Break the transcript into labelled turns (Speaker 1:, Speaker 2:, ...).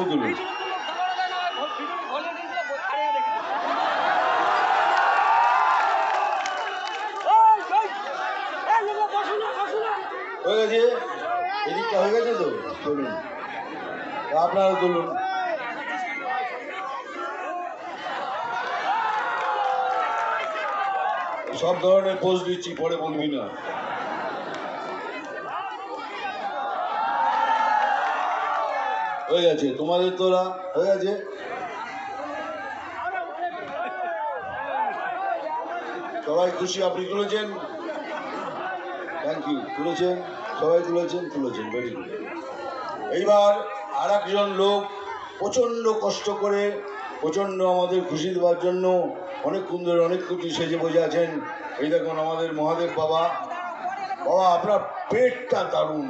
Speaker 1: তুলুন। হয়ে গেছে, এদিকটা হয়ে গেছে তো, চলুন আপনারা তুলুন। সব ধরনের পোস্ট দিচ্ছি, পরে বলবি না। হয়ে গেছে তোমাদের, তোরা হয়ে গেছে। সবাই খুশি? আপনি তুলেছেন? Thank you. তুলেছেন, সবাই তুলেছেন, ভেরি গুড। এইবার আর একজন লোক প্রচণ্ড কষ্ট করে, প্রচণ্ড আমাদের খুশি দেওয়ার জন্য অনেকক্ষণ ধরে অনেক কিছু সেজে বসে আছেন। এই দেখুন আমাদের মহাদেব বাবা। বাবা আপনার পেটটা দারুণ।